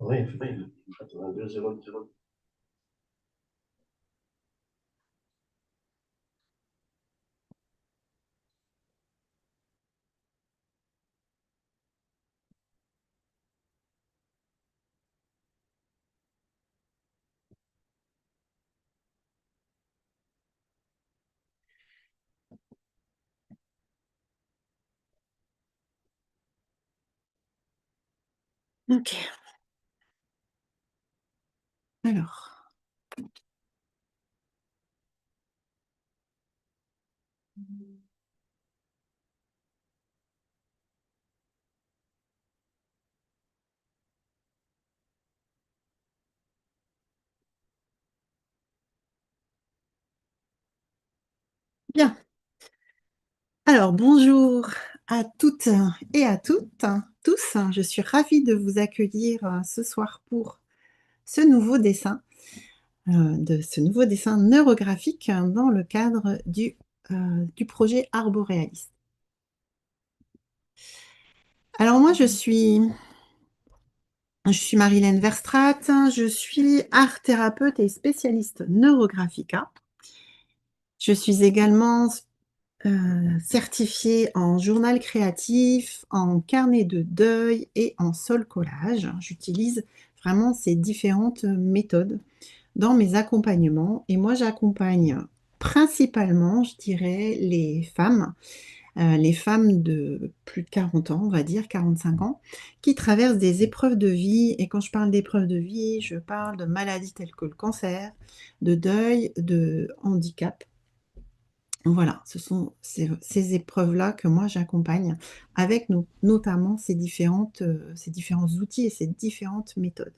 vai, infatti, va 2 secondi. OK. Alors, bien. Alors bonjour à toutes et à tous. Je suis ravie de vous accueillir, ce soir pour ce nouveau dessin, de ce nouveau dessin neurographique dans le cadre du projet Arboréaliste. Alors moi je suis Marilène Verstraete, je suis art thérapeute et spécialiste neurographica. Je suis également certifiée en journal créatif, en carnet de deuil et en sol collage. J'utilise vraiment ces différentes méthodes dans mes accompagnements et moi j'accompagne principalement, je dirais, les femmes de plus de 40 ans, on va dire 45 ans, qui traversent des épreuves de vie et quand je parle d'épreuves de vie, je parle de maladies telles que le cancer, de deuil, de handicap. Voilà, ce sont ces épreuves-là que moi j'accompagne avec notamment ces différents outils et ces différentes méthodes.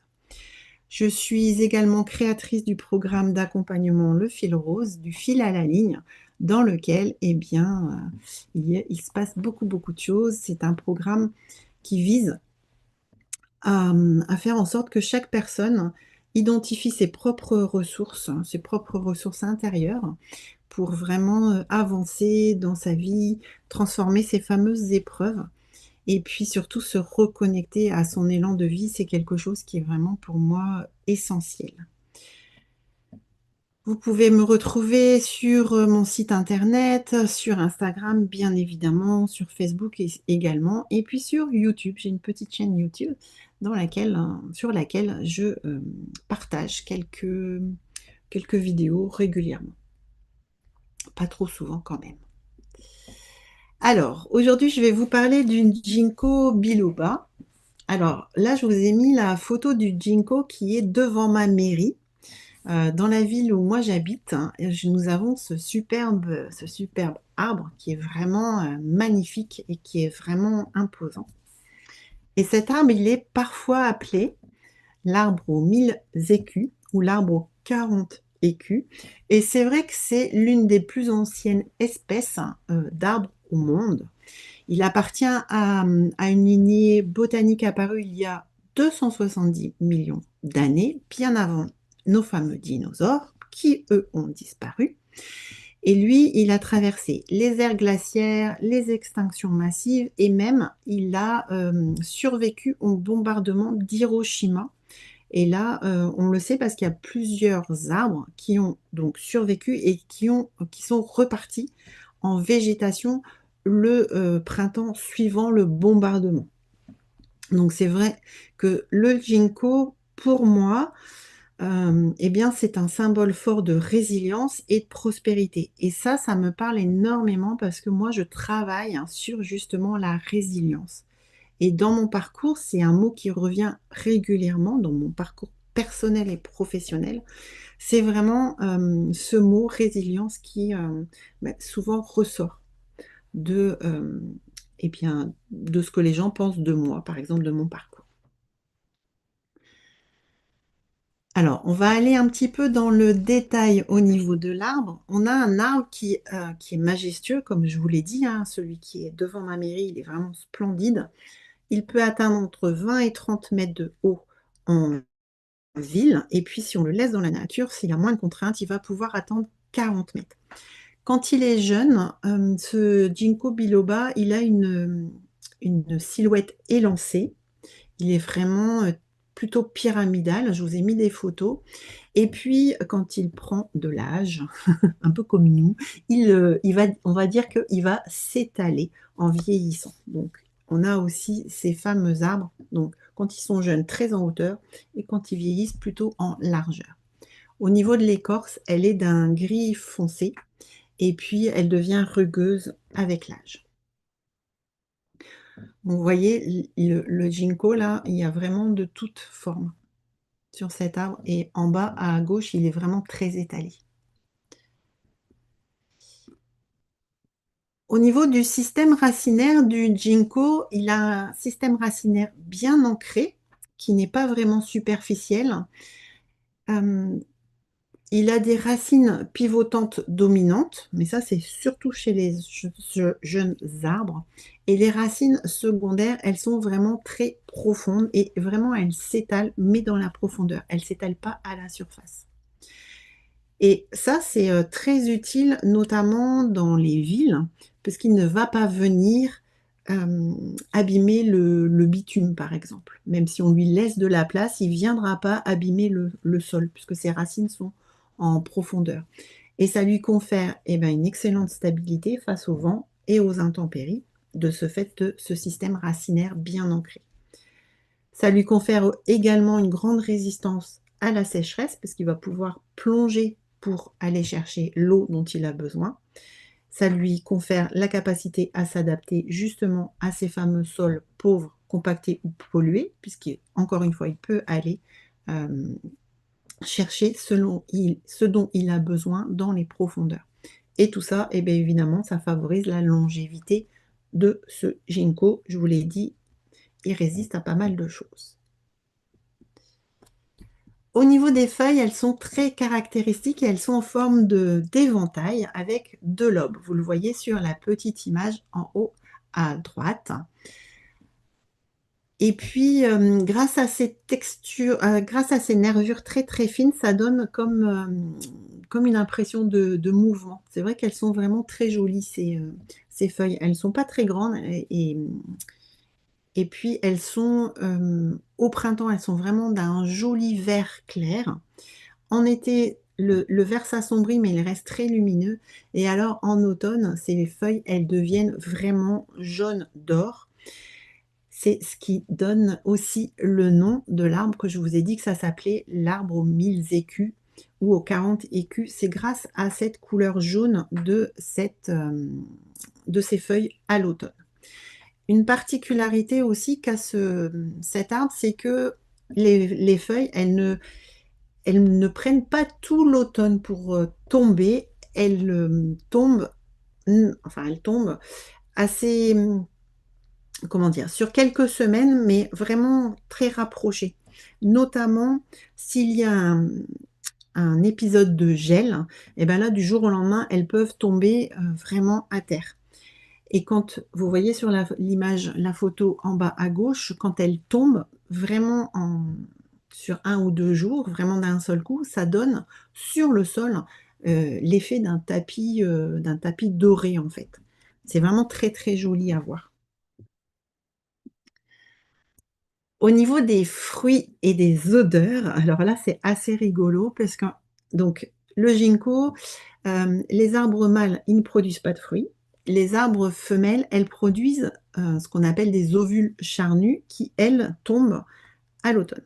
Je suis également créatrice du programme d'accompagnement Le Fil Rose, du fil à la ligne, dans lequel, eh bien, il se passe beaucoup, beaucoup de choses. C'est un programme qui vise à faire en sorte que chaque personne identifie ses propres ressources intérieures pour vraiment, avancer dans sa vie, transformer ces fameuses épreuves et puis surtout se reconnecter à son élan de vie, c'est quelque chose qui est vraiment pour moi essentiel. Vous pouvez me retrouver sur, mon site internet, sur Instagram bien évidemment, sur Facebook également et puis sur YouTube. J'ai une petite chaîne YouTube sur laquelle je, partage quelques vidéos régulièrement. Pas trop souvent quand même. Alors, aujourd'hui, je vais vous parler d'une ginkgo biloba. Alors là, je vous ai mis la photo du ginkgo qui est devant ma mairie, dans la ville où moi j'habite, hein, et nous avons ce superbe arbre qui est vraiment, magnifique et qui est vraiment imposant. Et cet arbre, il est parfois appelé l'arbre aux 1000 écus ou l'arbre aux 40 écus et c'est vrai que c'est l'une des plus anciennes espèces, d'arbres au monde. Il appartient à une lignée botanique apparue il y a 270 millions d'années, bien avant nos fameux dinosaures, qui eux ont disparu. Et lui, il a traversé les ères glaciaires, les extinctions massives et même il a survécu au bombardement d'Hiroshima. Et là, on le sait parce qu'il y a plusieurs arbres qui ont donc survécu et qui sont repartis en végétation le printemps suivant le bombardement. Donc c'est vrai que le ginkgo, pour moi, eh bien, c'est un symbole fort de résilience et de prospérité. Et ça me parle énormément parce que moi, je travaille, hein, sur justement la résilience. Et dans mon parcours, c'est un mot qui revient régulièrement dans mon parcours personnel et professionnel. C'est vraiment, ce mot résilience qui, souvent ressort de, eh bien, de ce que les gens pensent de moi, par exemple, de mon parcours. Alors, on va aller un petit peu dans le détail au niveau de l'arbre. On a un arbre qui est majestueux, comme je vous l'ai dit, hein, celui qui est devant ma mairie, il est vraiment splendide. Il peut atteindre entre 20 et 30 mètres de haut en ville et puis si on le laisse dans la nature, s'il a moins de contraintes, il va pouvoir atteindre 40 mètres. Quand il est jeune, ce ginkgo biloba, il a une silhouette élancée. Il est vraiment, plutôt pyramidal. Je vous ai mis des photos. Et puis, quand il prend de l'âge, un peu comme nous, on va dire qu'il va s'étaler en vieillissant. Donc, on a aussi ces fameux arbres, donc quand ils sont jeunes, très en hauteur, et quand ils vieillissent, plutôt en largeur. Au niveau de l'écorce, elle est d'un gris foncé, et puis elle devient rugueuse avec l'âge. Donc, vous voyez, le ginkgo, là, il y a vraiment de toutes formes sur cet arbre, et en bas, à gauche, il est vraiment très étalé. Au niveau du système racinaire du ginkgo, il a un système racinaire bien ancré, qui n'est pas vraiment superficiel. Euh, il a des racines pivotantes dominantes, mais ça c'est surtout chez les jeunes arbres. Et les racines secondaires, elles sont vraiment très profondes et vraiment elles s'étalent, mais dans la profondeur. Elles ne s'étalent pas à la surface. Et ça, c'est très utile, notamment dans les villes, parce qu'il ne va pas venir abîmer le bitume, par exemple. Même si on lui laisse de la place, il ne viendra pas abîmer le sol, puisque ses racines sont en profondeur. Et ça lui confère une excellente stabilité face au vent et aux intempéries, de ce fait de ce système racinaire bien ancré. Ça lui confère également une grande résistance à la sécheresse, parce qu'il va pouvoir plonger pour aller chercher l'eau dont il a besoin. Ça lui confère la capacité à s'adapter justement à ces fameux sols pauvres, compactés ou pollués, puisqu'encore une fois, il peut aller chercher ce dont il a besoin dans les profondeurs. Et tout ça, bien évidemment, ça favorise la longévité de ce ginkgo. Je vous l'ai dit, il résiste à pas mal de choses. Au niveau des feuilles, elles sont très caractéristiques et elles sont en forme d'éventail avec deux lobes. Vous le voyez sur la petite image en haut à droite. Et puis, grâce à ces textures, grâce à ces nervures très très fines, ça donne comme une impression de mouvement. C'est vrai qu'elles sont vraiment très jolies, ces feuilles. Elles ne sont pas très grandes et puis elles sont, au printemps, elles sont vraiment d'un joli vert clair. En été, le vert s'assombrit, mais il reste très lumineux. Et alors, en automne, ces feuilles, elles deviennent vraiment jaune d'or. C'est ce qui donne aussi le nom de l'arbre que je vous ai dit que ça s'appelait l'arbre aux 1000 écus ou aux 40 écus. C'est grâce à cette couleur jaune de ces feuilles à l'automne. Une particularité aussi qu'a cet arbre, c'est que les feuilles, elles ne prennent pas tout l'automne pour tomber. Elles tombent, elles tombent assez, comment dire, sur quelques semaines, mais vraiment très rapprochées. Notamment s'il y a un épisode de gel, et bien là, du jour au lendemain, elles peuvent tomber vraiment à terre. Et quand vous voyez sur l'image, la photo en bas à gauche, quand elles tombent vraiment sur 1 ou 2 jours, vraiment d'un seul coup, ça donne sur le sol l'effet d'un tapis doré en fait. C'est vraiment très très joli à voir. Au niveau des fruits et des odeurs, alors là c'est assez rigolo parce que donc le ginkgo, les arbres mâles, ils ne produisent pas de fruits. Les arbres femelles, elles produisent ce qu'on appelle des ovules charnus qui, elles, tombent à l'automne.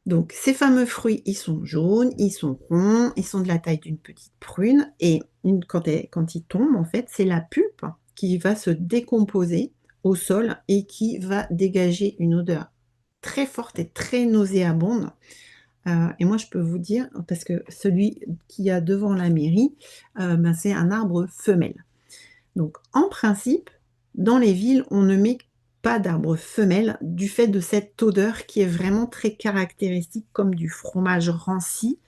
Donc ces fameux fruits, ils sont jaunes, ils sont ronds, ils sont de la taille d'une petite prune et quand ils tombent, en fait, c'est la pulpe qui va se décomposer au sol et qui va dégager une odeur très forte et très nauséabonde. Et moi, je peux vous dire, parce que celui qu'il y a devant la mairie, c'est un arbre femelle. Donc, en principe, dans les villes, on ne met pas d'arbre femelle du fait de cette odeur qui est vraiment très caractéristique, comme du fromage ranci,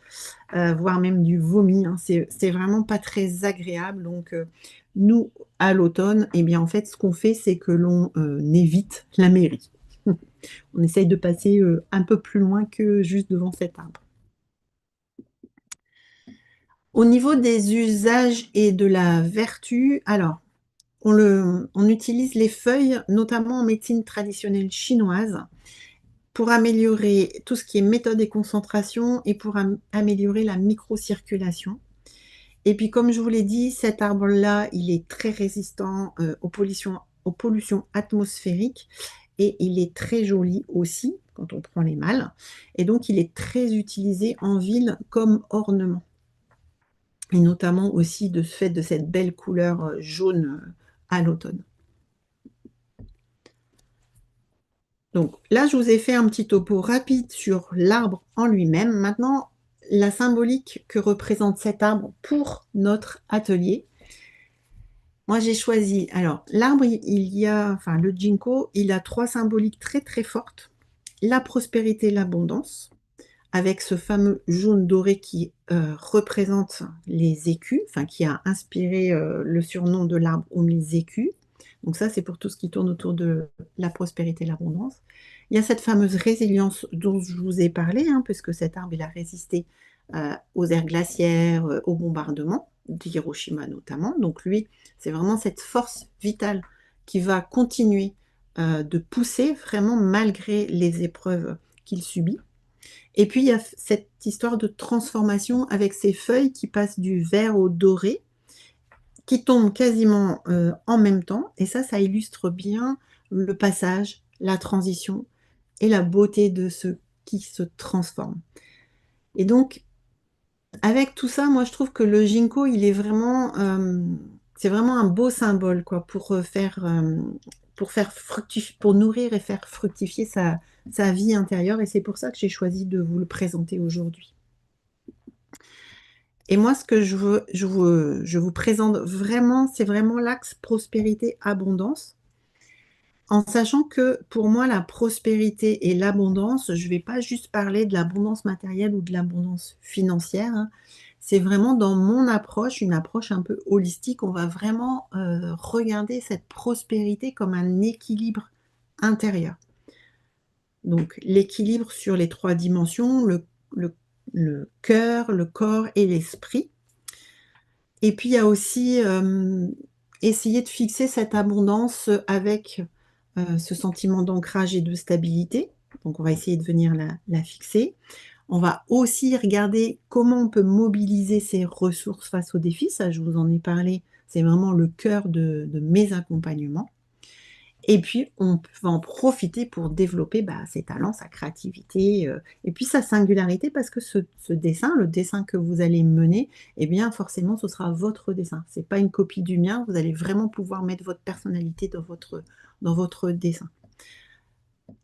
voire même du vomi, hein. C'est vraiment pas très agréable. Donc, nous, à l'automne, en fait, ce qu'on fait, c'est que l'on évite la mairie. On essaye de passer un peu plus loin que juste devant cet arbre. Au niveau des usages et de la vertu, alors, on utilise les feuilles, notamment en médecine traditionnelle chinoise, pour améliorer tout ce qui est méthode et concentration et pour améliorer la microcirculation. Et puis, comme je vous l'ai dit, cet arbre-là, il est très résistant aux pollutions atmosphériques et il est très joli aussi quand on prend les mâles. Et donc, il est très utilisé en ville comme ornement. Et notamment aussi de ce fait de cette belle couleur jaune à l'automne. Donc là, je vous ai fait un petit topo rapide sur l'arbre en lui-même. Maintenant, la symbolique que représente cet arbre pour notre atelier. Moi, j'ai choisi, alors l'arbre, enfin le ginkgo, il a 3 symboliques très très fortes. La prospérité, l'abondance, avec ce fameux jaune doré qui représente les écus, enfin qui a inspiré le surnom de l'arbre aux 1000 écus. Donc ça, c'est pour tout ce qui tourne autour de la prospérité et l'abondance. Il y a cette fameuse résilience dont je vous ai parlé, hein, puisque cet arbre, il a résisté aux ères glaciaires, aux bombardements d'Hiroshima notamment. Donc lui, c'est vraiment cette force vitale qui va continuer de pousser vraiment malgré les épreuves qu'il subit. Et puis, il y a cette histoire de transformation avec ces feuilles qui passent du vert au doré, qui tombent quasiment en même temps. Et ça illustre bien le passage, la transition et la beauté de ce qui se transforme. Et donc, avec tout ça, moi, je trouve que le ginkgo, c'est vraiment un beau symbole, quoi, pour nourrir et faire fructifier sa vie intérieure. Et c'est pour ça que j'ai choisi de vous le présenter aujourd'hui. Et moi, ce que je vous présente vraiment, c'est vraiment l'axe prospérité-abondance, en sachant que pour moi, la prospérité et l'abondance, je ne vais pas juste parler de l'abondance matérielle ou de l'abondance financière, hein. C'est vraiment dans mon approche, une approche un peu holistique. On va vraiment regarder cette prospérité comme un équilibre intérieur. Donc l'équilibre sur les 3 dimensions, le cœur, le corps et l'esprit. Et puis il y a aussi essayer de fixer cette abondance avec ce sentiment d'ancrage et de stabilité. Donc on va essayer de venir la fixer. On va aussi regarder comment on peut mobiliser ses ressources face aux défis. Ça, je vous en ai parlé, c'est vraiment le cœur de mes accompagnements. Et puis, on va en profiter pour développer ses talents, sa créativité, et puis sa singularité, parce que ce dessin, le dessin que vous allez mener, eh bien, forcément, ce sera votre dessin. Ce n'est pas une copie du mien, vous allez vraiment pouvoir mettre votre personnalité dans votre dessin.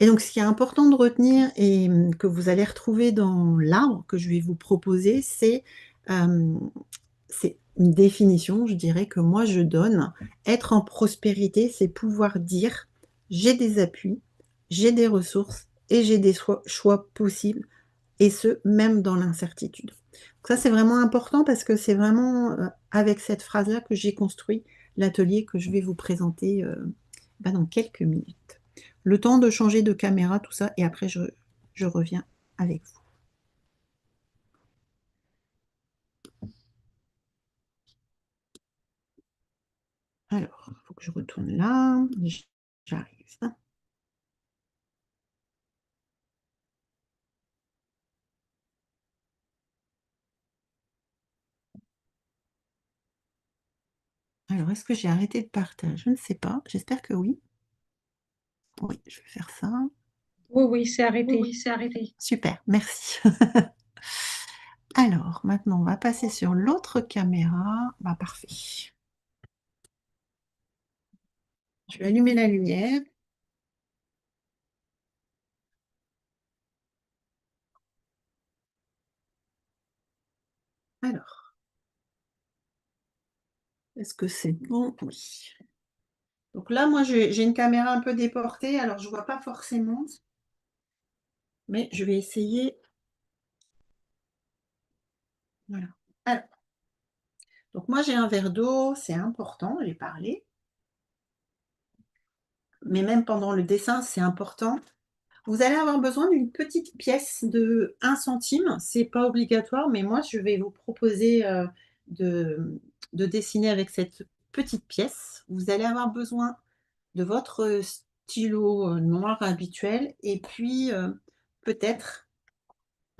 Et donc, ce qui est important de retenir et que vous allez retrouver dans l'arbre que je vais vous proposer, c'est une définition, je dirais, que moi je donne. Être en prospérité, c'est pouvoir dire: j'ai des appuis, j'ai des ressources et j'ai des choix possibles, et ce, même dans l'incertitude. Donc ça, c'est vraiment important parce que c'est vraiment avec cette phrase-là que j'ai construit l'atelier que je vais vous présenter dans quelques minutes. Le temps de changer de caméra, tout ça, et après je reviens avec vous. Alors, il faut que je retourne là. J'arrive. Alors, est-ce que j'ai arrêté le partage? Je ne sais pas. J'espère que oui. Oui, je vais faire ça. Oui, oui, c'est arrêté. Oui, c'est arrêté. Super, merci. Alors, maintenant, on va passer sur l'autre caméra. Parfait. Je vais allumer la lumière. Alors, est-ce que c'est bon? Oui. Donc là, moi, j'ai une caméra un peu déportée, alors je ne vois pas forcément, mais je vais essayer. Voilà. Alors, donc moi, j'ai un verre d'eau, c'est important, j'ai parlé. Mais même pendant le dessin, c'est important. Vous allez avoir besoin d'une petite pièce de 1 centime. Ce n'est pas obligatoire, mais moi, je vais vous proposer de dessiner avec cette petite pièce. Vous allez avoir besoin de votre stylo noir habituel et puis peut-être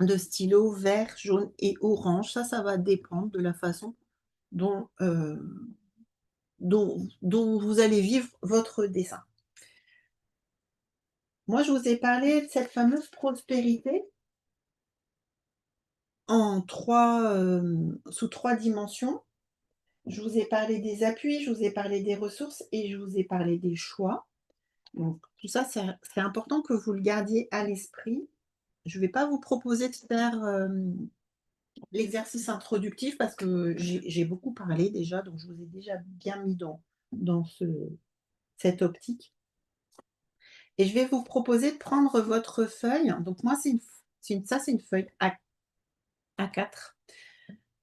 de stylos vert, jaune et orange. Ça va dépendre de la façon dont, dont vous allez vivre votre dessin. Moi, je vous ai parlé de cette fameuse prospérité en sous 3 dimensions. Je vous ai parlé des appuis, je vous ai parlé des ressources et je vous ai parlé des choix. Donc tout ça, c'est important que vous le gardiez à l'esprit. Je ne vais pas vous proposer de faire, l'exercice introductif parce que j'ai beaucoup parlé déjà, donc je vous ai déjà bien mis dans cette optique. Et je vais vous proposer de prendre votre feuille. Donc moi, c'est une feuille A4.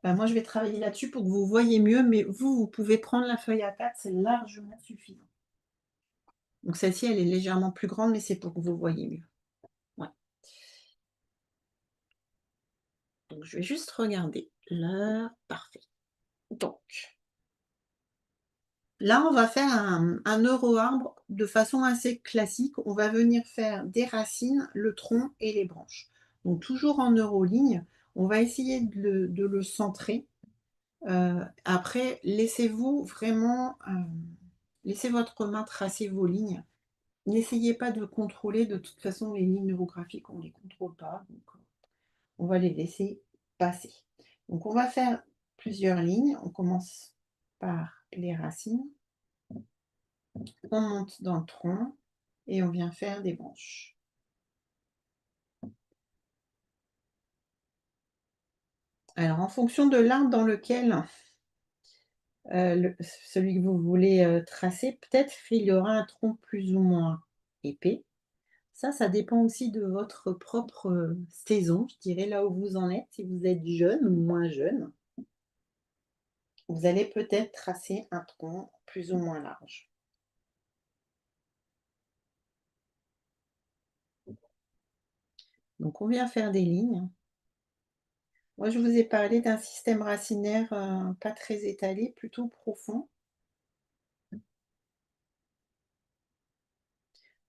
Moi, je vais travailler là-dessus pour que vous voyez mieux, mais vous pouvez prendre la feuille A4, c'est largement suffisant. Donc celle-ci, elle est légèrement plus grande, mais c'est pour que vous voyez mieux. Ouais. Donc je vais juste regarder l'heure. Parfait. Donc là, on va faire un neuroarbre de façon assez classique. On va venir faire des racines, le tronc et les branches. Donc toujours en neuroligne. On va essayer de le centrer. Après, laissez-vous vraiment, laissez votre main tracer vos lignes. N'essayez pas de contrôler. De toute façon, les lignes neurographiques, on ne les contrôle pas. Donc, on va les laisser passer. Donc, on va faire plusieurs lignes. On commence par les racines. On monte dans le tronc et on vient faire des branches. Alors, en fonction de l'arbre dans lequel celui que vous voulez tracer, peut-être il y aura un tronc plus ou moins épais. Ça dépend aussi de votre propre saison, je dirais, là où vous en êtes. Si vous êtes jeune ou moins jeune, vous allez peut-être tracer un tronc plus ou moins large. Donc on vient faire des lignes. Moi, je vous ai parlé d'un système racinaire pas très étalé, plutôt profond.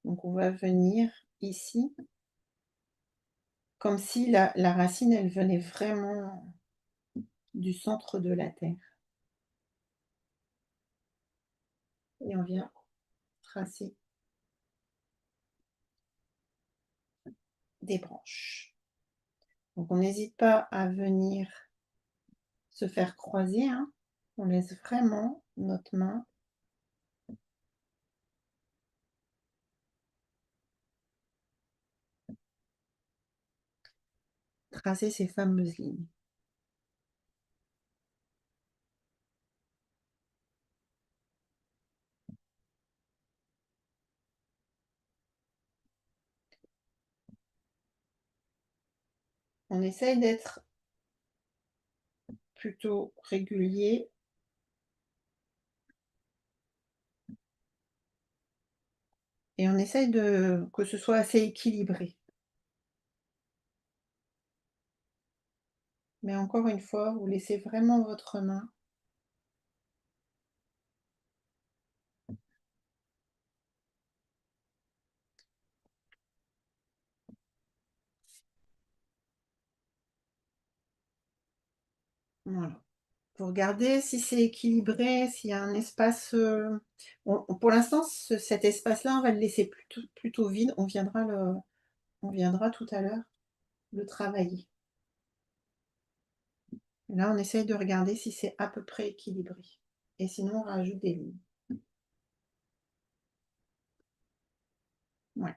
Donc on va venir ici, comme si la racine, elle venait vraiment du centre de la terre. Et on vient tracer des branches. Donc on n'hésite pas à venir se faire croiser, hein. On laisse vraiment notre main tracer ces fameuses lignes. On essaye d'être plutôt régulier. Et on essaye que ce soit assez équilibré. Mais encore une fois, vous laissez vraiment votre main voilà. Vous regardez si c'est équilibré, s'il y a un espace. Pour l'instant, cet espace-là, on va le laisser plutôt vide. On viendra tout à l'heure le travailler. Là, on essaye de regarder si c'est à peu près équilibré. Et sinon, on rajoute des lignes. Ouais.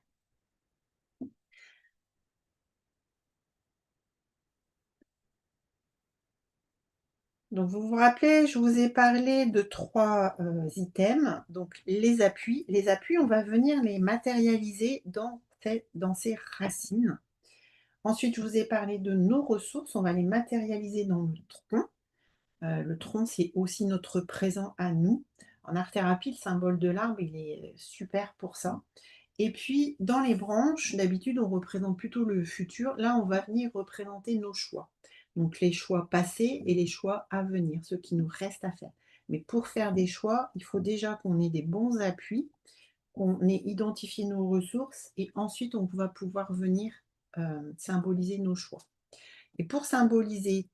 Donc, vous vous rappelez, je vous ai parlé de 3 items. Donc, les appuis. Les appuis, on va venir les matérialiser dans ces racines. Ensuite, je vous ai parlé de nos ressources. On va les matérialiser dans le tronc. Le tronc, c'est aussi notre présent à nous. En art-thérapie, le symbole de l'arbre, il est super pour ça. Et puis, dans les branches, d'habitude, on représente plutôt le futur. Là, on va venir représenter nos choix. Donc, les choix passés et les choix à venir, ce qui nous reste à faire. Mais pour faire des choix, il faut déjà qu'on ait des bons appuis, on ait identifié nos ressources et ensuite on va pouvoir venir symboliser nos choix. Et pour symboliser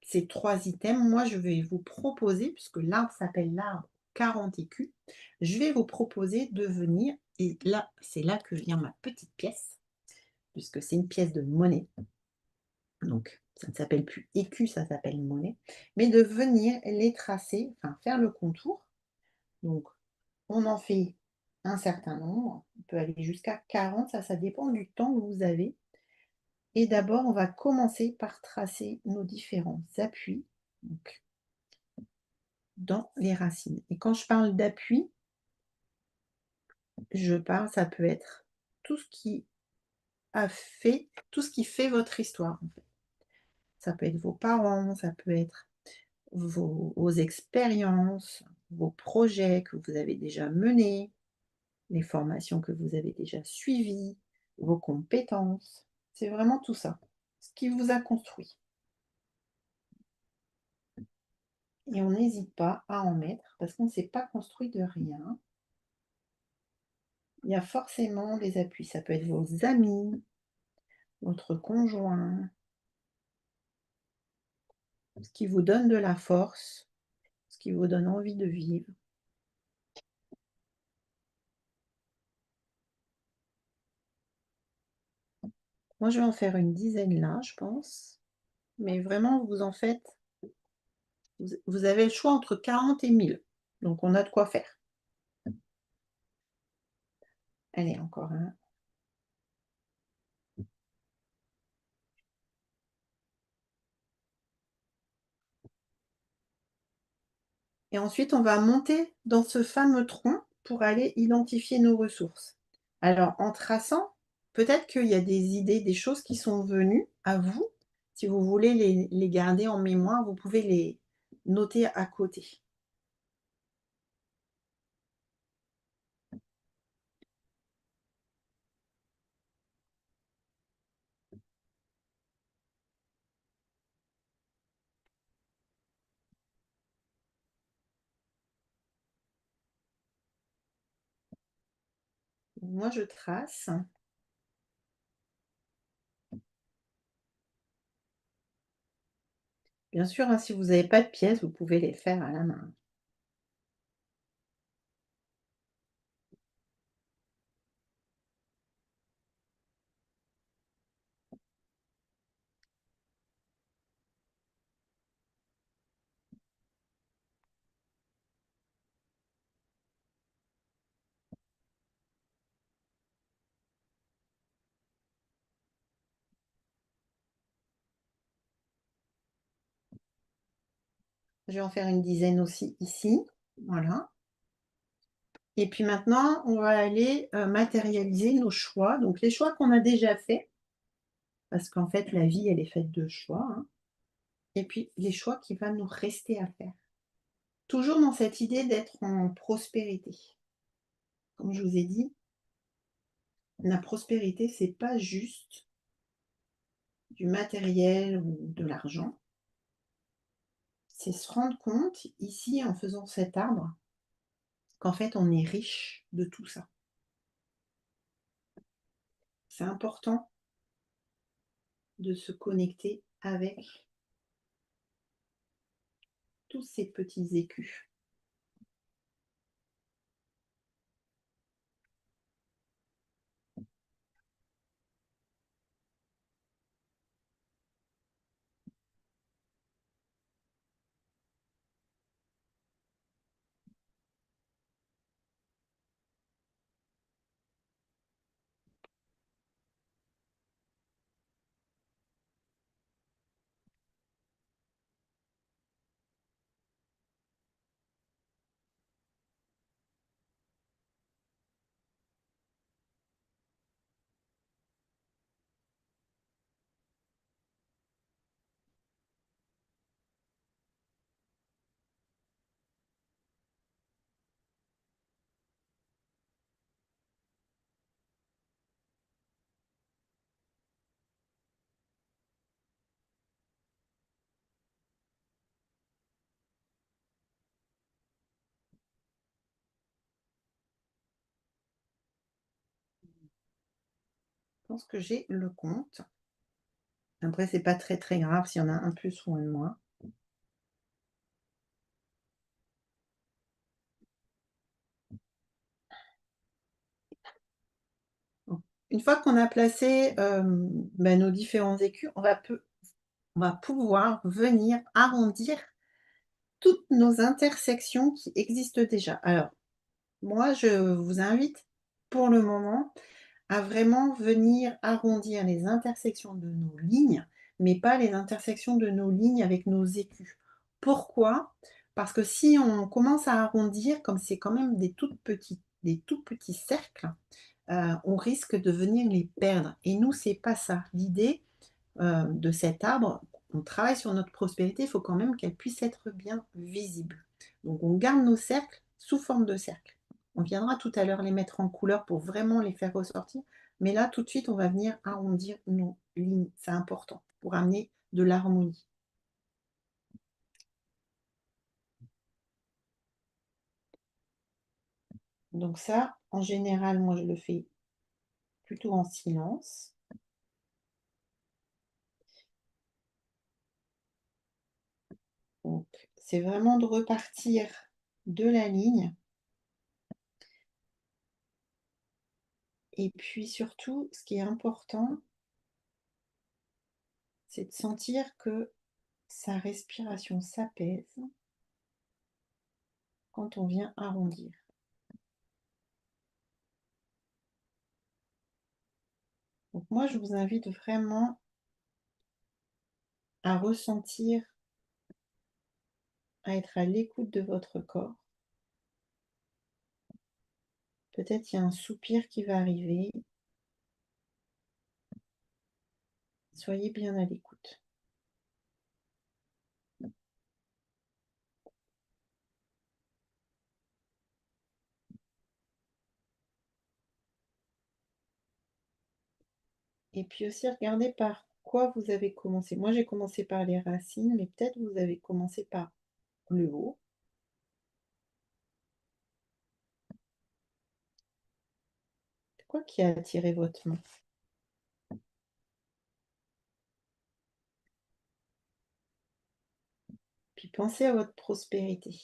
ces 3 items, moi je vais vous proposer, puisque l'arbre s'appelle l'arbre 40 écus, je vais vous proposer de venir, et là, c'est là que vient ma petite pièce, puisque c'est une pièce de monnaie. Donc, ça ne s'appelle plus écu, ça s'appelle monnaie, mais de venir les tracer, enfin faire le contour. Donc, on en fait un certain nombre, on peut aller jusqu'à 40, ça dépend du temps que vous avez. Et d'abord, on va commencer par tracer nos différents appuis donc, dans les racines. Et quand je parle d'appui, ça peut être tout ce qui tout ce qui fait votre histoire, en fait. Ça peut être vos parents, ça peut être vos expériences, vos projets que vous avez déjà menés, les formations que vous avez déjà suivies, vos compétences. C'est vraiment tout ça, ce qui vous a construit. Et on n'hésite pas à en mettre parce qu'on ne s'est pas construit de rien. Il y a forcément des appuis. Ça peut être vos amis, votre conjoint, ce qui vous donne de la force, ce qui vous donne envie de vivre. Moi, je vais en faire une dizaine là, je pense. Mais vraiment, vous en faites, vous avez le choix entre 40 et 1000. Donc, on a de quoi faire. Allez, encore un. Et ensuite, on va monter dans ce fameux tronc pour aller identifier nos ressources. Alors, en traçant, peut-être qu'il y a des idées, des choses qui sont venues à vous. Si vous voulez les garder en mémoire, vous pouvez les noter à côté. Moi, je trace. Bien sûr, hein, si vous n'avez pas de pièces, vous pouvez les faire à la main. Je vais en faire une dizaine aussi ici. Voilà. Et puis maintenant, on va aller matérialiser nos choix. Donc les choix qu'on a déjà faits, parce qu'en fait, la vie, elle est faite de choix, hein. Et puis les choix qui va nous rester à faire. Toujours dans cette idée d'être en prospérité. Comme je vous ai dit, la prospérité, c'est pas juste du matériel ou de l'argent. C'est se rendre compte, ici, en faisant cet arbre, qu'en fait, on est riche de tout ça. C'est important de se connecter avec tous ces petits écus. pense que j'ai le compte. Après, c'est pas très très grave s'il y en a un plus ou un de moins. Bon. Une fois qu'on a placé nos différents écus, on va pouvoir venir arrondir toutes nos intersections qui existent déjà. Alors, moi, je vous invite pour le moment à vraiment venir arrondir les intersections de nos lignes, mais pas les intersections de nos lignes avec nos écus. Pourquoi? Parce que si on commence à arrondir, comme c'est quand même des tout petits cercles, on risque de venir les perdre. Et nous, c'est pas ça. L'idée de cet arbre, on travaille sur notre prospérité, il faut quand même qu'elle puisse être bien visible. Donc on garde nos cercles sous forme de cercles. On viendra tout à l'heure les mettre en couleur pour vraiment les faire ressortir. Mais là, tout de suite, on va venir arrondir nos lignes. C'est important pour amener de l'harmonie. Donc ça, en général, moi, je le fais plutôt en silence. Donc, c'est vraiment de repartir de la ligne. Et puis surtout, ce qui est important, c'est de sentir que sa respiration s'apaise quand on vient arrondir. Donc moi, je vous invite vraiment à ressentir, à être à l'écoute de votre corps. Peut-être il y a un soupir qui va arriver. Soyez bien à l'écoute. Et puis aussi, regardez par quoi vous avez commencé. Moi, j'ai commencé par les racines, mais peut-être vous avez commencé par le haut. C'est quoi qui a attiré votre main? Puis pensez à votre prospérité,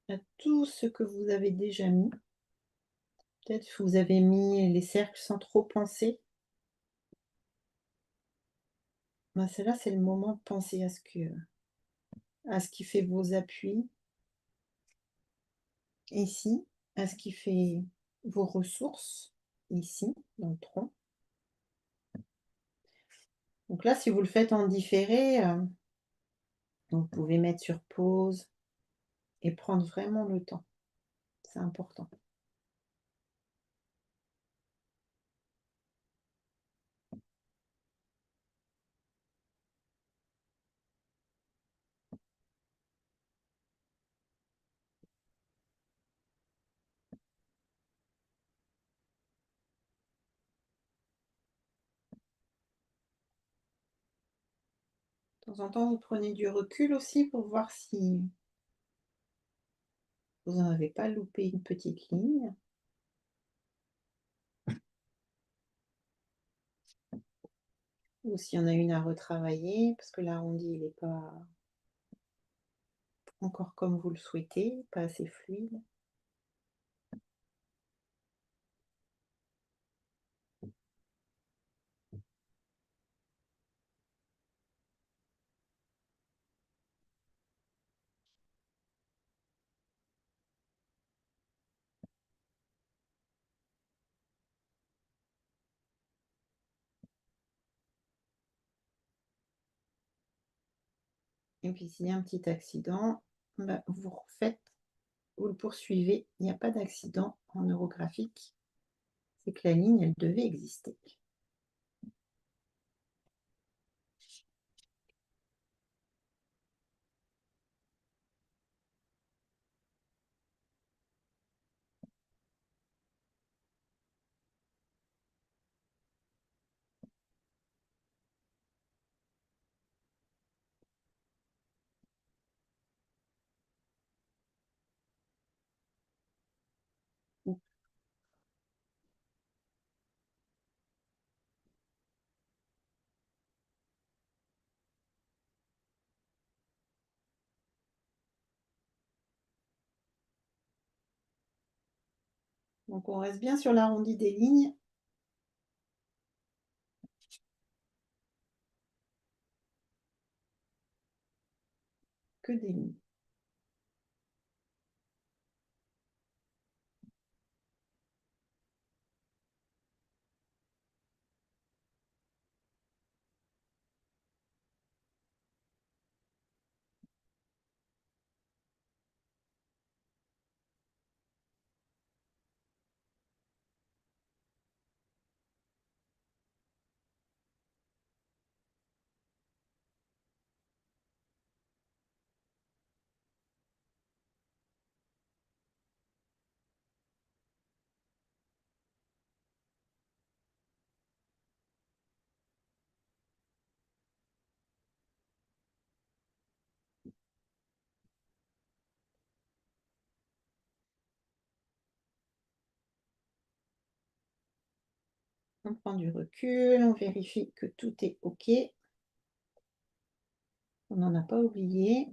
à tout ce que vous avez déjà mis. Peut-être que vous avez mis les cercles sans trop penser. Ben, là, c'est le moment de penser à ce qui fait vos appuis ici, à ce qui fait vos ressources ici, dans le tronc. Donc là, si vous le faites en différé, vous pouvez mettre sur pause et prendre vraiment le temps. C'est important. De temps en temps, vous prenez du recul aussi pour voir si vous n'en avez pas loupé une petite ligne. Ou s'il y en a une à retravailler, parce que l'arrondi, il n'est pas encore comme vous le souhaitez, pas assez fluide. Et puis s'il y a un petit accident, bah, vous le poursuivez. Il n'y a pas d'accident en neurographique. C'est que la ligne, elle devait exister. Donc on reste bien sur l'arrondi des lignes. Que des lignes. On prend du recul, on vérifie que tout est OK. On n'en a pas oublié.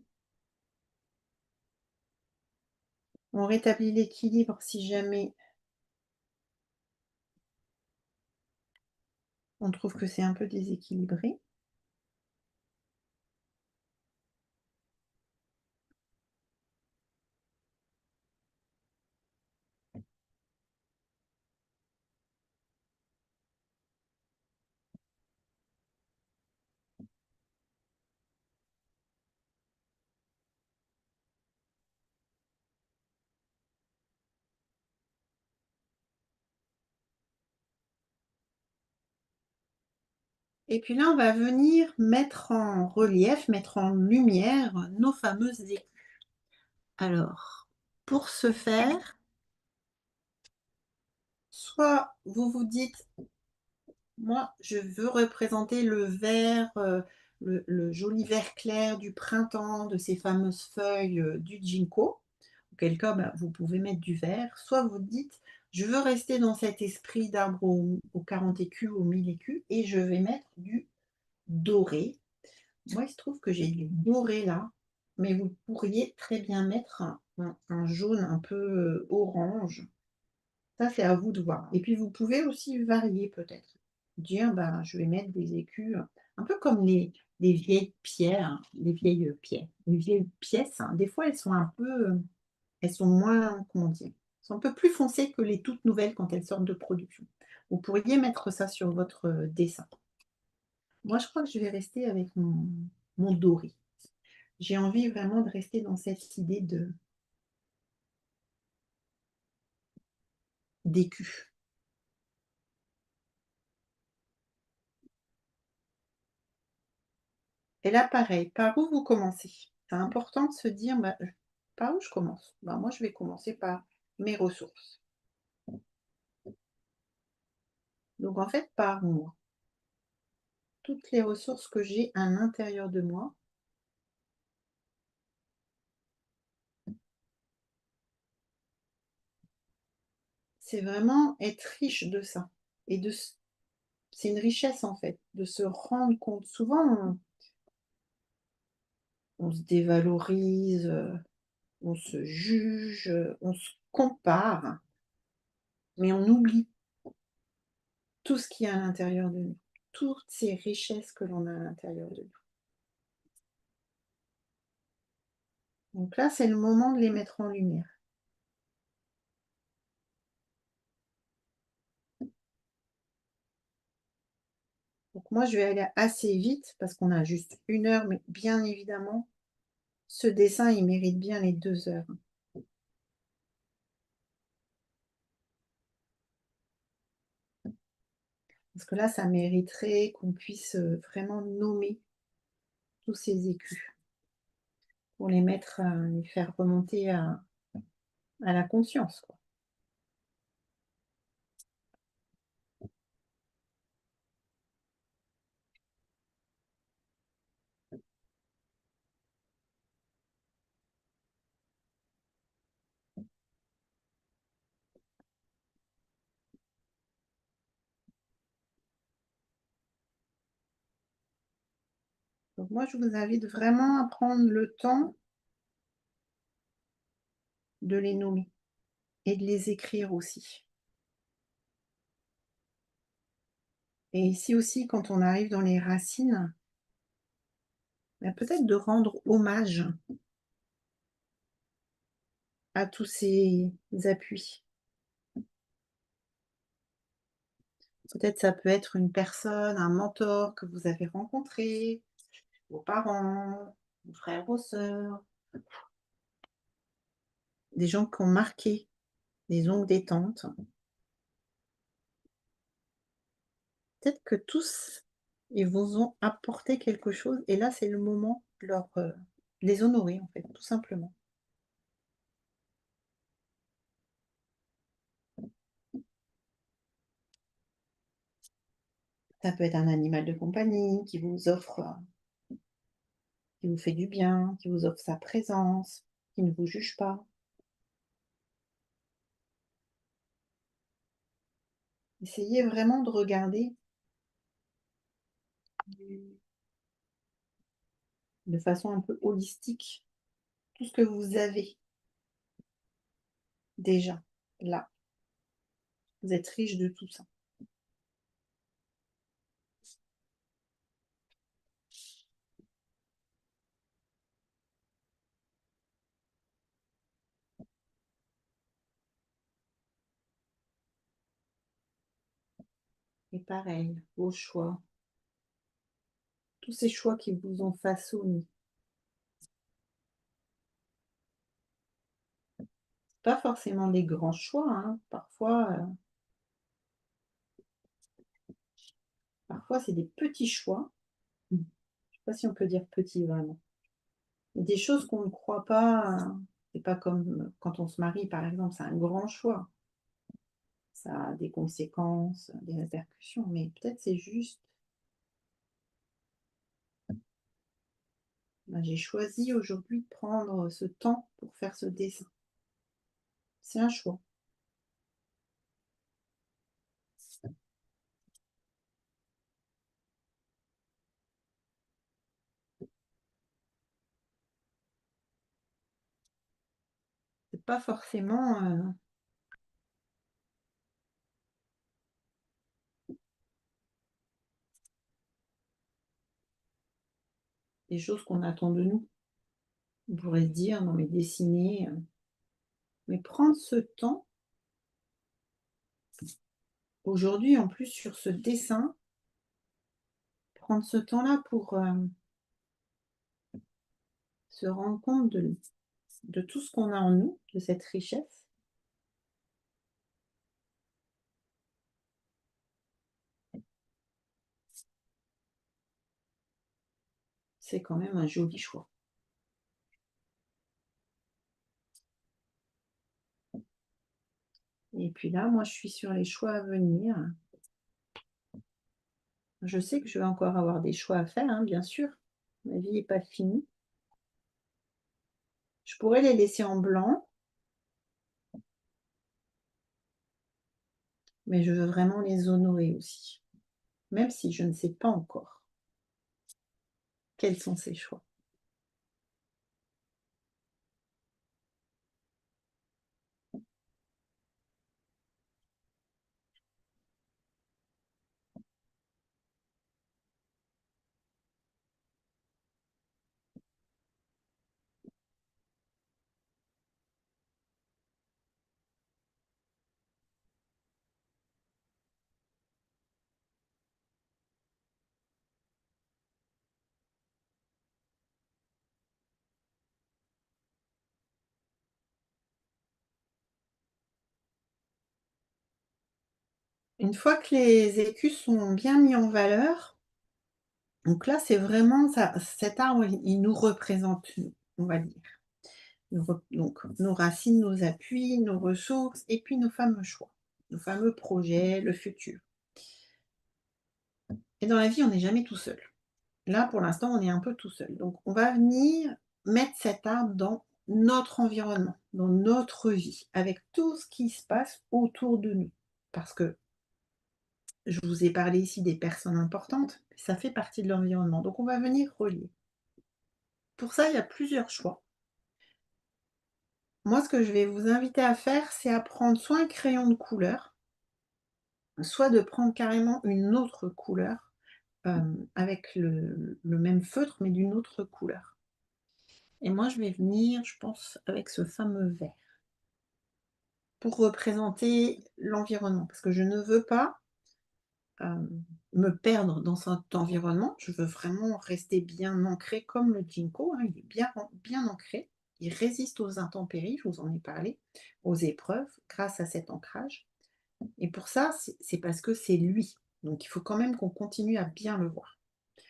On rétablit l'équilibre si jamais on trouve que c'est un peu déséquilibré. Et puis là, on va venir mettre en relief, mettre en lumière nos fameuses écus. Alors, pour ce faire, soit vous vous dites, moi, je veux représenter le vert, le joli vert clair du printemps, de ces fameuses feuilles du ginkgo. Auquel cas, bah, vous pouvez mettre du vert. Soit vous dites, je veux rester dans cet esprit d'arbre aux 40 écus, aux 1000 écus, et je vais mettre du doré. Moi, il se trouve que j'ai du doré là, mais vous pourriez très bien mettre un jaune un peu orange. Ça, c'est à vous de voir. Et puis, vous pouvez aussi varier peut-être. Dire, ben, je vais mettre des écus, un peu comme les vieilles pierres, hein, les vieilles pierres, les vieilles pièces, hein. Des fois, elles sont un peu, elles sont moins, comment dire, elles sont un peu plus foncées que les toutes nouvelles quand elles sortent de production. Vous pourriez mettre ça sur votre dessin. Moi, je crois que je vais rester avec mon doré. J'ai envie vraiment de rester dans cette idée de d'écu. Et là, pareil, par où vous commencez? C'est important de se dire, bah, par où je commence? Bah, moi, je vais commencer par mes ressources. Donc, en fait, par moi. Toutes les ressources que j'ai à l'intérieur de moi, c'est vraiment être riche de ça. Et c'est une richesse, en fait, de se rendre compte. Souvent, on se dévalorise, on se juge, on se compare, mais on oublie tout ce qu'il y a à l'intérieur de nous, toutes ces richesses que l'on a à l'intérieur de nous. Donc là, c'est le moment de les mettre en lumière. Donc moi, je vais aller assez vite parce qu'on a juste 1 heure, mais bien évidemment, ce dessin, il mérite bien les 2 heures. Parce que là, ça mériterait qu'on puisse vraiment nommer tous ces écus pour les mettre, les faire remonter à la conscience, quoi. Donc moi, je vous invite vraiment à prendre le temps de les nommer et de les écrire aussi. Et ici aussi, quand on arrive dans les racines, bah, peut-être de rendre hommage à tous ces appuis. Peut-être ça peut être une personne, un mentor que vous avez rencontré, vos parents, vos frères, vos sœurs, des gens qui ont marqué, des oncles, des tantes. Peut-être que tous, ils vous ont apporté quelque chose et là, c'est le moment de les honorer en fait, tout simplement. Ça peut être un animal de compagnie qui vous offre, qui vous fait du bien, qui vous offre sa présence, qui ne vous juge pas. Essayez vraiment de regarder de façon un peu holistique tout ce que vous avez déjà là. Vous êtes riche de tout ça. Et pareil, vos choix, tous ces choix qui vous ont façonné. Pas forcément des grands choix, hein. Parfois c'est des petits choix. Je sais pas si on peut dire petits vraiment. Des choses qu'on ne croit pas, c'est pas comme quand on se marie par exemple, c'est un grand choix. Ça a des conséquences, des répercussions, mais peut-être c'est juste, bah, j'ai choisi aujourd'hui de prendre ce temps pour faire ce dessin. C'est un choix. C'est pas forcément, des choses qu'on attend de nous. On pourrait se dire: «Non mais dessiner», mais prendre ce temps, aujourd'hui en plus sur ce dessin, prendre ce temps-là pour, se rendre compte de tout ce qu'on a en nous, de cette richesse, c'est quand même un joli choix. Et puis là, moi je suis sur les choix à venir. Je sais que je vais encore avoir des choix à faire, hein, bien sûr. Ma vie n'est pas finie. Je pourrais les laisser en blanc, mais je veux vraiment les honorer aussi, même si je ne sais pas encore quels sont ces choix. Une fois que les écus sont bien mis en valeur, donc là, c'est vraiment ça, cet arbre, il nous représente, nous, on va dire. Donc nos racines, nos appuis, nos ressources et puis nos fameux choix, nos fameux projets, le futur. Et dans la vie, on n'est jamais tout seul. Là, pour l'instant, on est un peu tout seul. Donc on va venir mettre cet arbre dans notre environnement, dans notre vie, avec tout ce qui se passe autour de nous. Parce que je vous ai parlé ici des personnes importantes, ça fait partie de l'environnement. Donc on va venir relier. Pour ça, il y a plusieurs choix. Moi, ce que je vais vous inviter à faire, c'est à prendre soit un crayon de couleur, soit de prendre carrément une autre couleur, avec le même feutre, mais d'une autre couleur. Et moi, je vais venir, je pense, avec ce fameux vert pour représenter l'environnement, parce que je ne veux pas me perdre dans cet environnement. Je veux vraiment rester bien ancré comme le ginkgo, hein, il est bien ancré. Il résiste aux intempéries, je vous en ai parlé, aux épreuves, grâce à cet ancrage. Et pour ça, c'est parce que c'est lui. Donc il faut quand même qu'on continue à bien le voir.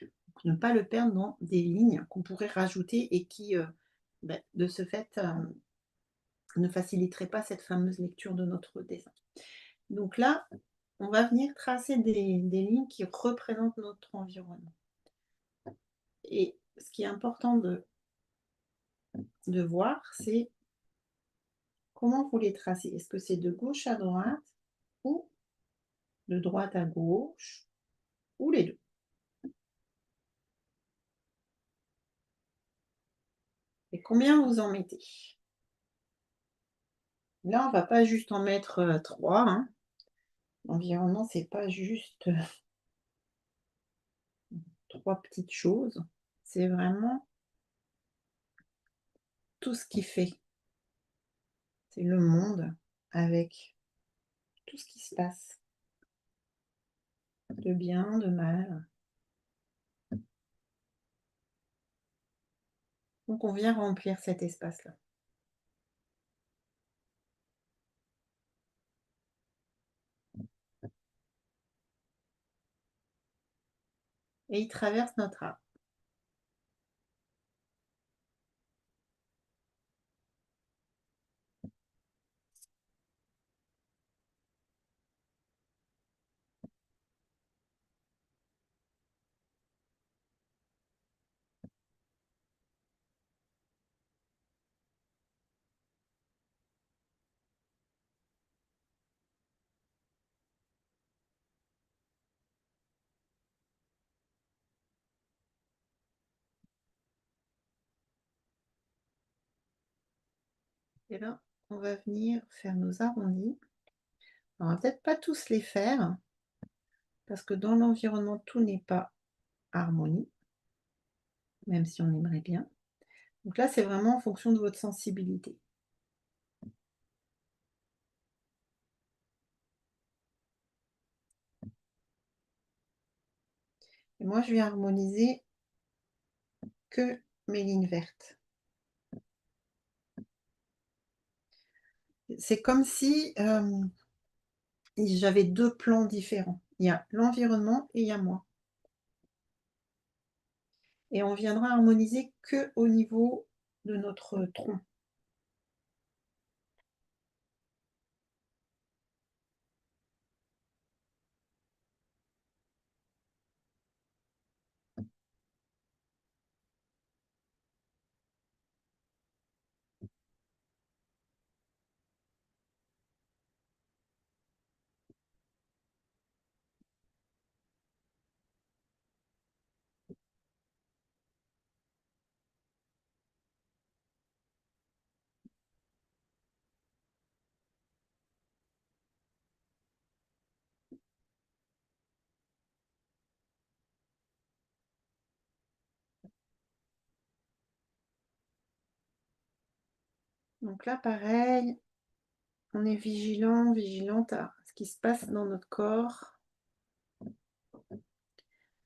Donc, ne pas le perdre dans des lignes qu'on pourrait rajouter et qui, de ce fait, ne faciliteraient pas cette fameuse lecture de notre dessin. Donc là, on va venir tracer des lignes qui représentent notre environnement. Et ce qui est important de voir, c'est comment vous les tracez. Est-ce que c'est de gauche à droite ou de droite à gauche ou les deux? Et combien vous en mettez? Là, on ne va pas juste en mettre 3. Hein. L'environnement, c'est pas juste trois petites choses. C'est vraiment tout ce qui fait. C'est le monde avec tout ce qui se passe, de bien, de mal. Donc on vient remplir cet espace-là. Et il traverse notre arbre. Et là, on va venir faire nos arrondis. On va peut-être pas tous les faire, parce que dans l'environnement, tout n'est pas harmonie, même si on aimerait bien. Donc là, c'est vraiment en fonction de votre sensibilité. Et moi, je vais harmoniser que mes lignes vertes. C'est comme si j'avais deux plans différents. Il y a l'environnement et il y a moi. Et on viendra harmoniser que au niveau de notre tronc. Donc là, pareil, on est vigilant, vigilante à ce qui se passe dans notre corps.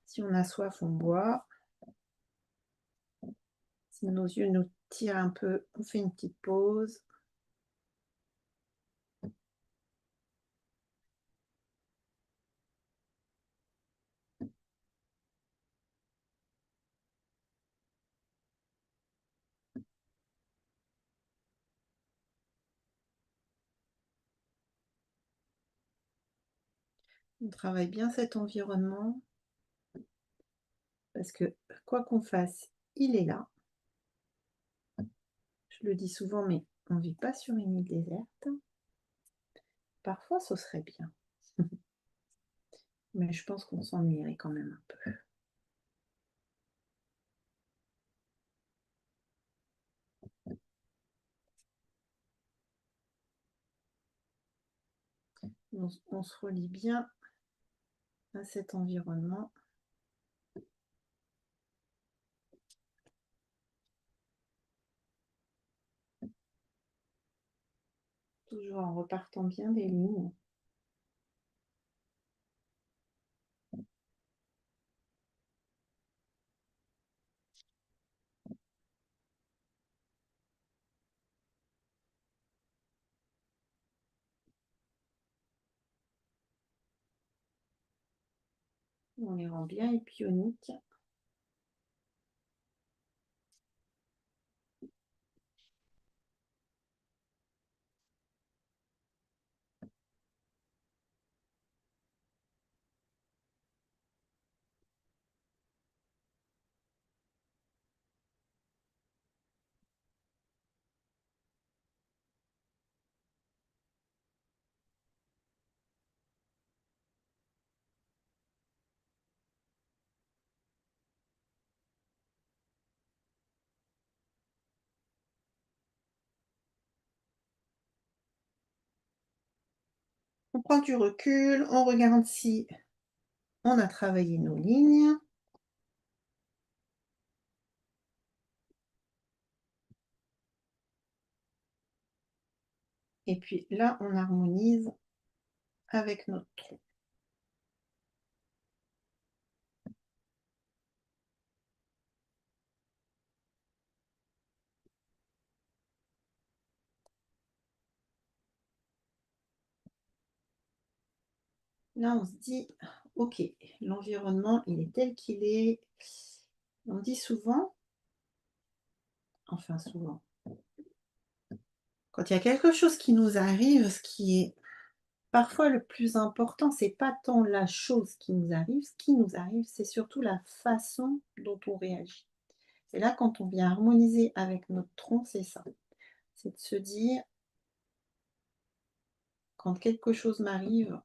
Si on a soif, on boit. Si nos yeux nous tirent un peu, on fait une petite pause. On travaille bien cet environnement parce que quoi qu'on fasse, il est là. Je le dis souvent, mais on ne vit pas sur une île déserte. Parfois, ce serait bien. Mais je pense qu'on s'ennuierait quand même un peu. on se relie bien à cet environnement. Toujours en repartant bien des lignes. On les rend bien épioniques. On prend du recul, on regarde si on a travaillé nos lignes. Et puis là, on harmonise avec notre tronc. Là, on se dit, ok, l'environnement, il est tel qu'il est. On dit souvent, enfin souvent, quand il y a quelque chose qui nous arrive, ce qui est parfois le plus important, c'est pas tant la chose qui nous arrive, ce qui nous arrive, c'est surtout la façon dont on réagit. Et là, quand on vient harmoniser avec notre tronc, c'est ça. C'est de se dire, quand quelque chose m'arrive,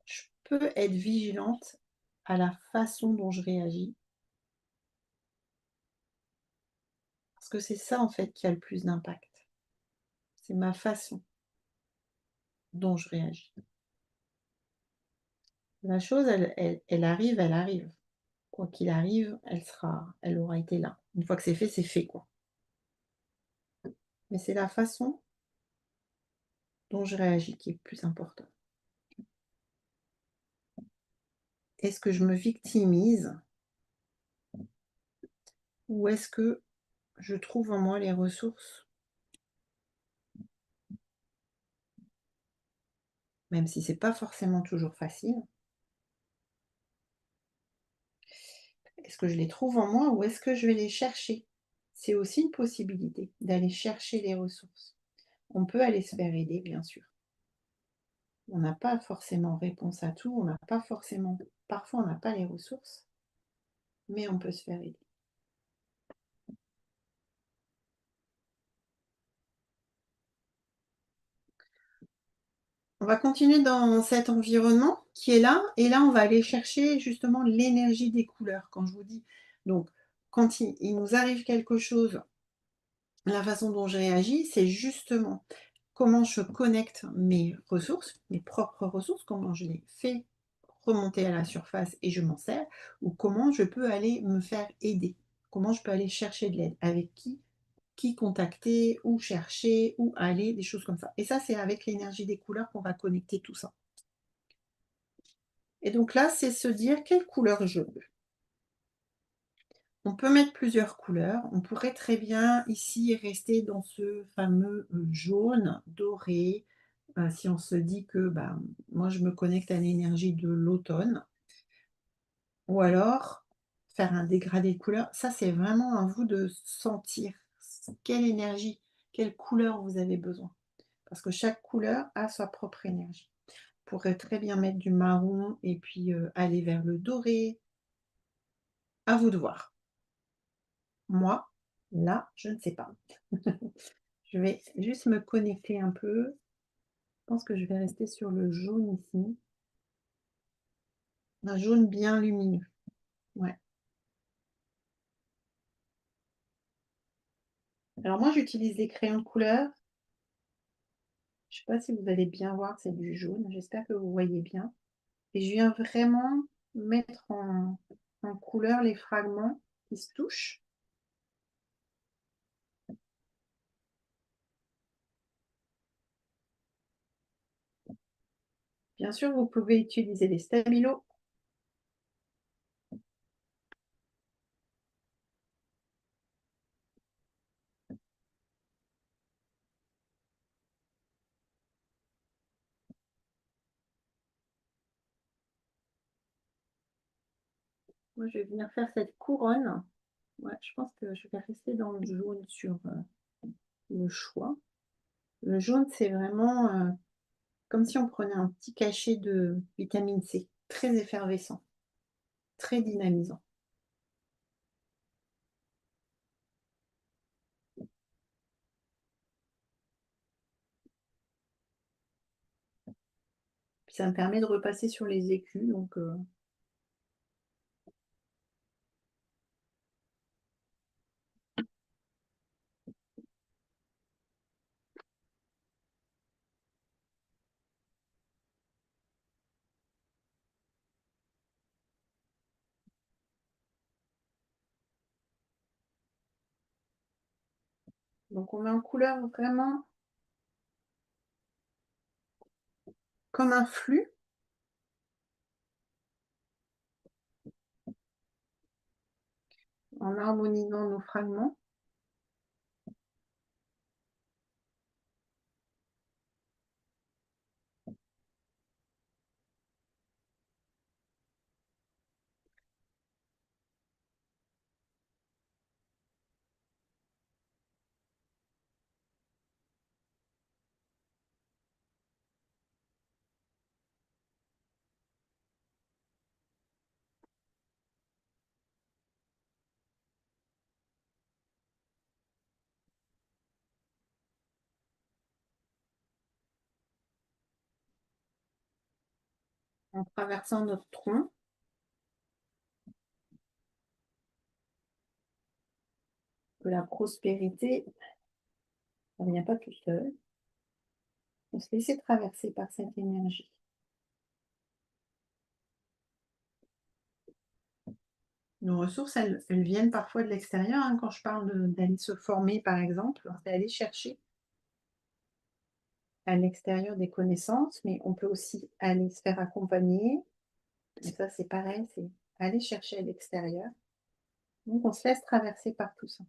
je peux être vigilante à la façon dont je réagis. Parce que c'est ça, en fait, qui a le plus d'impact. C'est ma façon dont je réagis. La chose, elle arrive, elle arrive. Quoi qu'il arrive, elle aura été là. Une fois que c'est fait, quoi. Mais c'est la façon dont je réagis qui est le plus important. Est-ce que je me victimise ou est-ce que je trouve en moi les ressources, même si c'est pas forcément toujours facile? Est-ce que je les trouve en moi ou est-ce que je vais les chercher? C'est aussi une possibilité d'aller chercher les ressources. On peut aller se faire aider, bien sûr. On n'a pas forcément réponse à tout, on n'a pas forcément, parfois on n'a pas les ressources, mais on peut se faire aider. On va continuer dans cet environnement qui est là, et là on va aller chercher justement l'énergie des couleurs. Quand je vous dis, donc quand il nous arrive quelque chose, la façon dont je réagis, c'est justement comment je connecte mes ressources, mes propres ressources, comment je les fais remonter à la surface et je m'en sers, ou comment je peux aller me faire aider, comment je peux aller chercher de l'aide, avec qui contacter, où chercher, où aller, des choses comme ça. Et ça, c'est avec l'énergie des couleurs qu'on va connecter tout ça. Et donc là, c'est se dire quelle couleur je veux. On peut mettre plusieurs couleurs. On pourrait très bien ici rester dans ce fameux jaune doré. Si on se dit que moi je me connecte à l'énergie de l'automne. Ou alors faire un dégradé de couleurs. Ça, c'est vraiment à vous de sentir quelle énergie, quelle couleur vous avez besoin. Parce que chaque couleur a sa propre énergie. On pourrait très bien mettre du marron et puis aller vers le doré. À vous de voir. Moi, là, je ne sais pas. Je vais juste me connecter un peu. Je pense que je vais rester sur le jaune ici. Un jaune bien lumineux. Ouais. Alors moi, j'utilise des crayons de couleur. Je sais pas si vous allez bien voir, c'est du jaune. J'espère que vous voyez bien. Et je viens vraiment mettre en couleur les fragments qui se touchent. Bien sûr, vous pouvez utiliser les stabilos. Moi, je vais venir faire cette couronne. Ouais, je pense que je vais rester dans le jaune sur le choix. Le jaune, c'est vraiment comme si on prenait un petit cachet de vitamine C, très effervescent, très dynamisant. Puis ça me permet de repasser sur les écus, donc on met en couleur vraiment comme un flux. En harmonisant nos fragments. En traversant notre tronc. Que la prospérité ne vient pas tout seul. On se laisser traverser par cette énergie. Nos ressources, elles viennent parfois de l'extérieur. Hein. Quand je parle d'aller se former, par exemple, c'est aller chercher à l'extérieur des connaissances, mais on peut aussi aller se faire accompagner. Et ça, c'est pareil, c'est aller chercher à l'extérieur. Donc, on se laisse traverser par tout ça.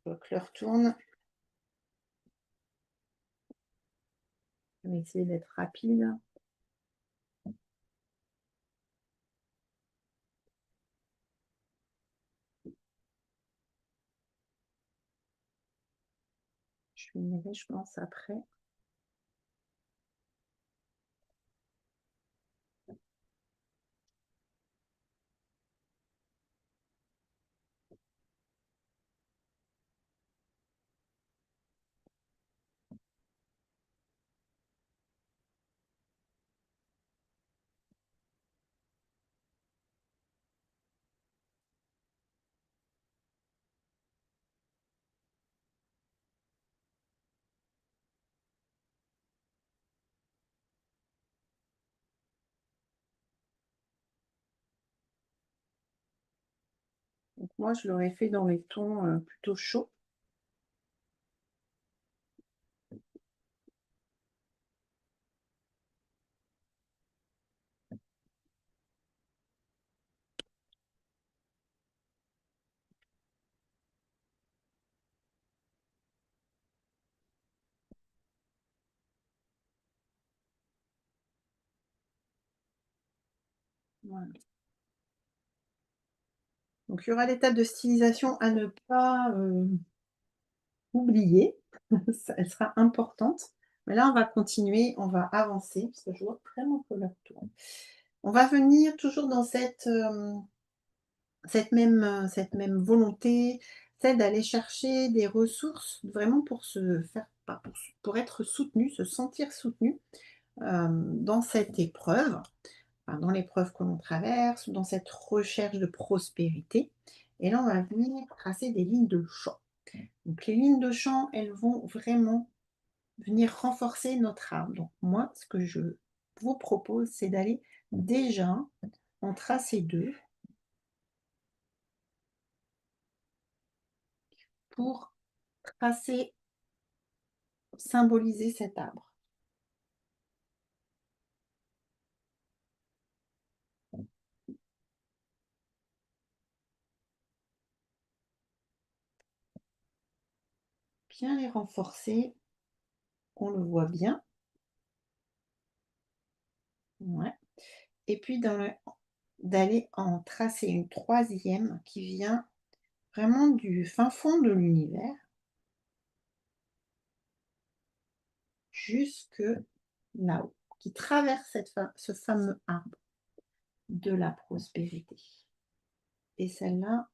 Donc, l'heure tourne. On va essayer d'être rapide. Je finirai, je pense, après. Donc, moi, je l'aurais fait dans les tons plutôt chauds. Voilà. Donc, il y aura l'étape de stylisation à ne pas oubliée. Elle sera importante. Mais là, on va continuer, on va avancer, parce que je vois vraiment que l'heure tourne. On va venir toujours dans cette même volonté, celle d'aller chercher des ressources vraiment pour se faire, pas pour être soutenu, se sentir soutenu, dans cette épreuve, enfin, dans l'épreuve que l'on traverse, dans cette recherche de prospérité. Et là, on va venir tracer des lignes de champ. Donc les lignes de champ, elles vont vraiment venir renforcer notre arbre. Donc moi, ce que je vous propose, c'est d'aller déjà en tracer 2 pour tracer, symboliser cet arbre. Bien les renforcer, on le voit bien. Ouais. Et puis d'aller en tracer une troisième qui vient vraiment du fin fond de l'univers jusque là-haut, qui traverse ce fameux arbre de la prospérité. Et celle-là,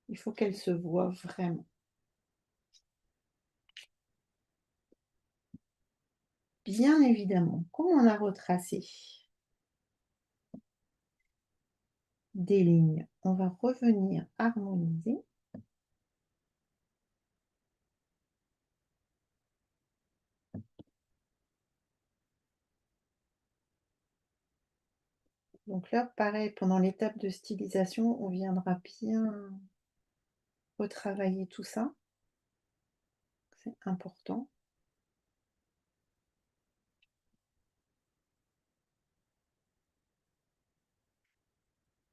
il faut qu'elle se voie vraiment. Bien évidemment, comme on a retracé des lignes, on va revenir harmoniser. Donc là, pareil, pendant l'étape de stylisation, on viendra bien retravailler tout ça. C'est important.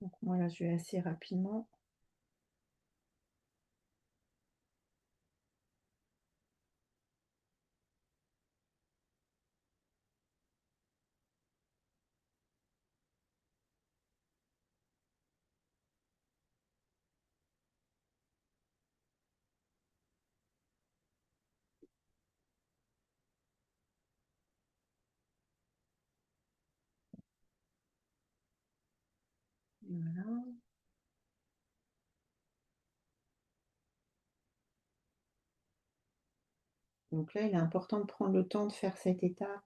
Donc moi là, je vais assez rapidement. Voilà. Donc là, il est important de prendre le temps de faire cette étape.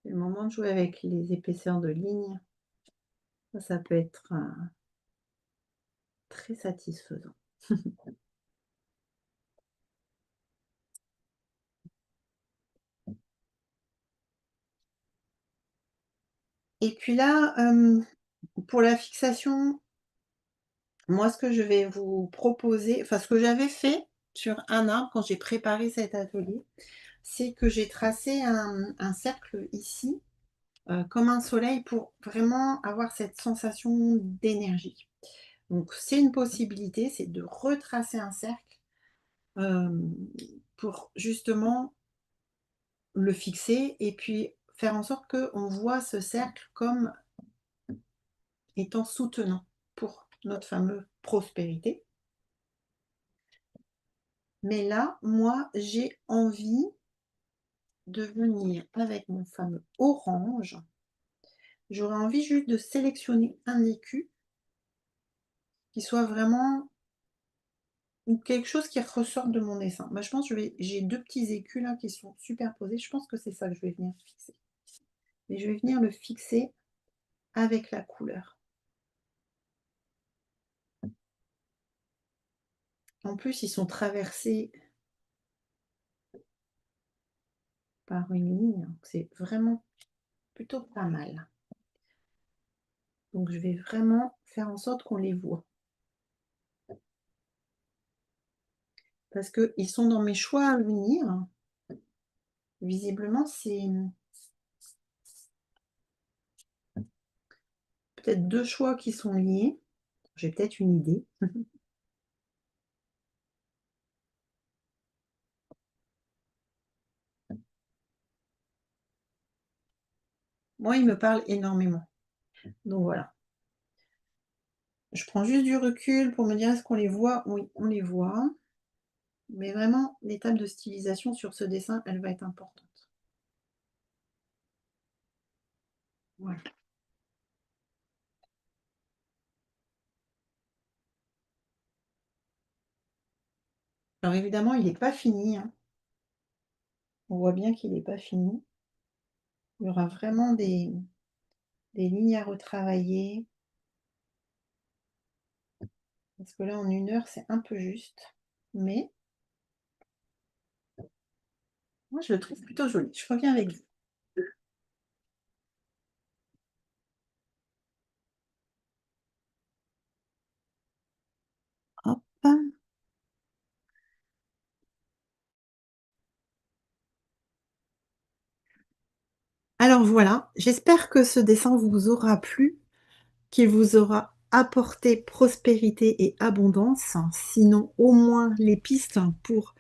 C'est le moment de jouer avec les épaisseurs de ligne. Ça peut être très satisfaisant. Et puis là, pour la fixation, moi, ce que je vais vous proposer, enfin ce que j'avais fait sur un arbre quand j'ai préparé cet atelier, c'est que j'ai tracé un cercle ici, comme un soleil pour vraiment avoir cette sensation d'énergie. Donc c'est une possibilité, c'est de retracer un cercle, pour justement le fixer et puis faire en sorte qu'on voit ce cercle comme étant soutenant pour notre fameuse prospérité. Mais là, moi, j'ai envie de venir avec mon fameux orange. J'aurais envie juste de sélectionner un écu qui soit vraiment quelque chose qui ressorte de mon dessin. Bah, je pense que j'ai 2 petits écus là qui sont superposés. Je pense que c'est ça que je vais venir fixer. Et je vais venir le fixer avec la couleur. En plus, ils sont traversés par une ligne, c'est vraiment plutôt pas mal. Donc, je vais vraiment faire en sorte qu'on les voit. Parce qu'ils sont dans mes choix à venir. Visiblement, c'est peut-être 2 choix qui sont liés. J'ai peut-être une idée. Moi, ils me parlent énormément. Donc voilà. Je prends juste du recul pour me dire: «Est-ce qu'on les voit?» Oui, on les voit. Mais vraiment, l'étape de stylisation sur ce dessin, elle va être importante. Voilà. Alors évidemment, il n'est pas fini, hein. On voit bien qu'il n'est pas fini. Il y aura vraiment des lignes à retravailler. Parce que là, en 1 heure, c'est un peu juste. Mais moi, je le trouve plutôt joli. Je reviens avec vous. Hop. Alors voilà, j'espère que ce dessin vous aura plu, qu'il vous aura apporté prospérité et abondance, sinon au moins les pistes pour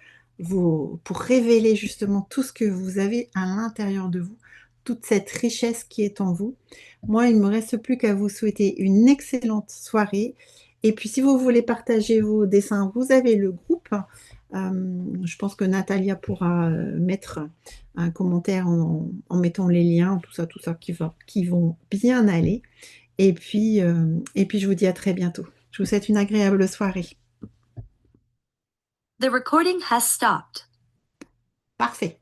révéler justement tout ce que vous avez à l'intérieur de vous, toute cette richesse qui est en vous. Moi, il ne me reste plus qu'à vous souhaiter une excellente soirée et puis si vous voulez partager vos dessins, vous avez le groupe. Je pense que Natalia pourra, mettre un commentaire en mettant les liens, tout ça qui vont bien aller et puis je vous dis à très bientôt. Je vous souhaite une agréable soirée. The recording has stopped. Parfait.